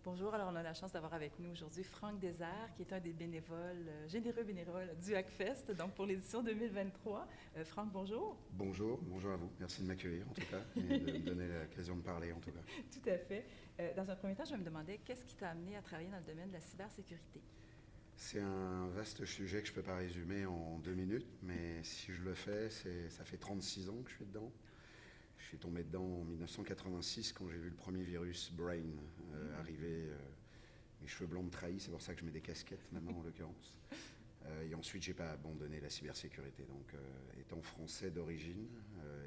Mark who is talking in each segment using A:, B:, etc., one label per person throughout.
A: Bonjour, alors on a la chance d'avoir avec nous aujourd'hui Franck Désert, qui est un des bénévoles, généreux bénévoles du Hackfest, donc pour l'édition 2023. Franck, bonjour.
B: Bonjour à vous. Merci de m'accueillir en tout cas et de me donner l'occasion de parler en tout cas.
A: Tout à fait. Dans un premier temps, je me demandais, qu'est-ce qui t'a amené à travailler dans le domaine de la cybersécurité?
B: C'est un vaste sujet que je ne peux pas résumer en 2 minutes, mais si je le fais, ça fait 36 ans que je suis dedans. Je suis tombé dedans en 1986 quand j'ai vu le premier virus Brain arriver. Mes cheveux blancs me trahissent, c'est pour ça que je mets des casquettes maintenant en l'occurrence. Et ensuite, j'ai pas abandonné la cybersécurité. Donc, étant français d'origine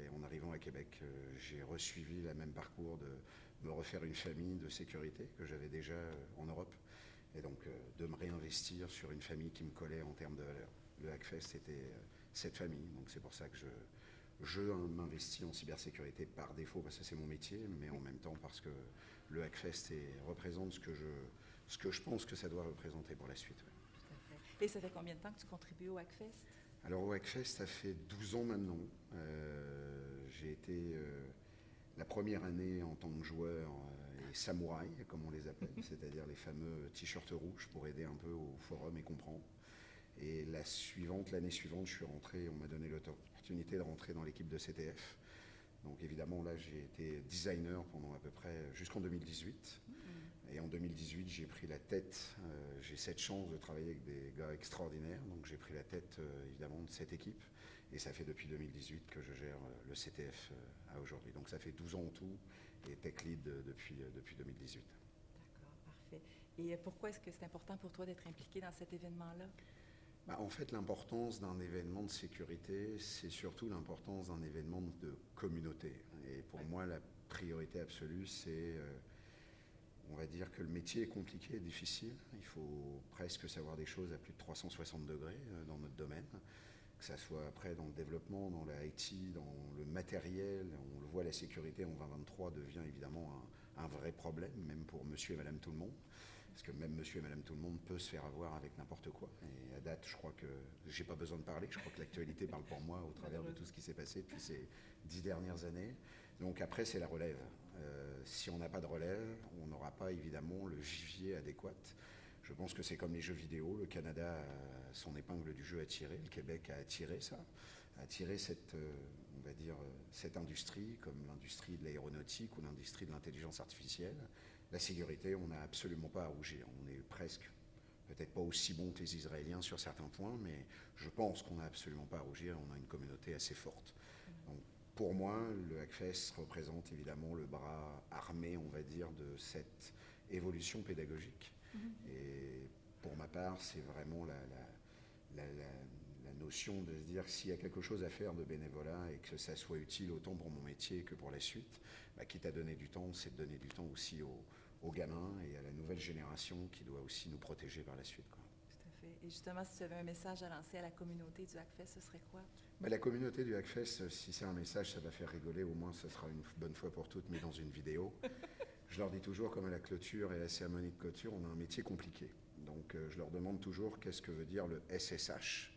B: et en arrivant à Québec, j'ai resuivi le même parcours de me refaire une famille de sécurité que j'avais déjà en Europe. Et donc, de me réinvestir sur une famille qui me collait en termes de valeurs. Le Hackfest, c'était cette famille. Donc, c'est pour ça que je m'investis en cybersécurité par défaut, parce que c'est mon métier, mais en même temps parce que le Hackfest représente ce que je pense que ça doit représenter pour la suite. Ouais.
A: Tout à fait. Et ça fait combien de temps que tu contribues au Hackfest?
B: Alors au Hackfest, ça fait 12 ans maintenant. J'ai été la première année en tant que joueur et samouraï, comme on les appelle, c'est-à-dire les fameux t-shirts rouges pour aider un peu au forum et comprendre. Et l'année suivante, je suis rentré, on m'a donné l'opportunité de rentrer dans l'équipe de CTF. Donc évidemment, là, j'ai été designer pendant à peu près jusqu'en 2018. Et en 2018, j'ai pris la tête, j'ai cette chance de travailler avec des gars extraordinaires, donc j'ai pris la tête évidemment de cette équipe. Et ça fait depuis 2018 que je gère le CTF à aujourd'hui. Donc ça fait 12 ans en tout et tech lead depuis 2018.
A: D'accord, parfait. Et pourquoi est-ce que c'est important pour toi d'être impliqué dans cet événement-là?
B: En fait, l'importance d'un événement de sécurité, c'est surtout l'importance d'un événement de communauté. Et pour moi, la priorité absolue, c'est, on va dire que le métier est compliqué et difficile. Il faut presque savoir des choses à plus de 360 degrés dans notre domaine. Que ça soit après dans le développement, dans la IT, dans le matériel. On le voit, la sécurité en 2023 devient évidemment un vrai problème, même pour monsieur et madame tout le monde. Parce que même monsieur et madame tout le monde peut se faire avoir avec n'importe quoi. Et à date, je crois que j'ai pas besoin de parler. Je crois que l'actualité parle pour moi au travers de tout ce qui s'est passé depuis ces 10 dernières années. Donc après, c'est la relève. Si on n'a pas de relève, on n'aura pas évidemment le vivier adéquat. Je pense que c'est comme les jeux vidéo. Le Canada a son épingle du jeu à tirer. Le Québec a attiré ça, a attiré cette, on va dire, cette industrie, comme l'industrie de l'aéronautique ou l'industrie de l'intelligence artificielle. La sécurité, on n'a absolument pas à rougir. On est presque, peut-être pas aussi bon que les Israéliens sur certains points, mais je pense qu'on n'a absolument pas à rougir. On a une communauté assez forte. Donc, pour moi, le Hackfest représente évidemment le bras armé, on va dire, de cette évolution pédagogique. Et pour ma part, c'est vraiment la notion de se dire s'il y a quelque chose à faire de bénévolat et que ça soit utile autant pour mon métier que pour la suite, quitte à donner du temps, c'est de donner du temps aussi aux gamins et à la nouvelle génération qui doit aussi nous protéger par la suite, quoi.
A: Tout à fait. Et justement, si tu avais un message à lancer à la communauté du Hackfest, ce serait quoi?
B: La communauté du Hackfest, si c'est un message, ça va faire rigoler, au moins ce sera une bonne fois pour toutes, mais dans une vidéo. Je leur dis toujours, comme à la clôture et à la cérémonie de clôture, on a un métier compliqué. Donc je leur demande toujours qu'est-ce que veut dire le SSH.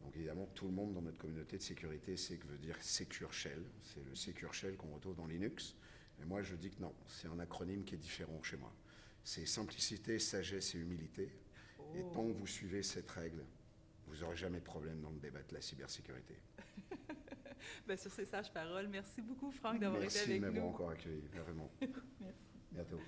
B: Donc évidemment, tout le monde dans notre communauté de sécurité sait que veut dire Secure Shell. C'est le Secure Shell qu'on retrouve dans Linux. Mais moi, je dis que non, c'est un acronyme qui est différent chez moi. C'est simplicité, sagesse et humilité. Oh. Et tant que vous suivez cette règle, vous n'aurez jamais de problème dans le débat de la cybersécurité.
A: Sur ces sages paroles, merci beaucoup Franck d'avoir été avec nous.
B: Merci de m'avoir encore accueilli, vraiment.
A: Merci.
B: Bientôt.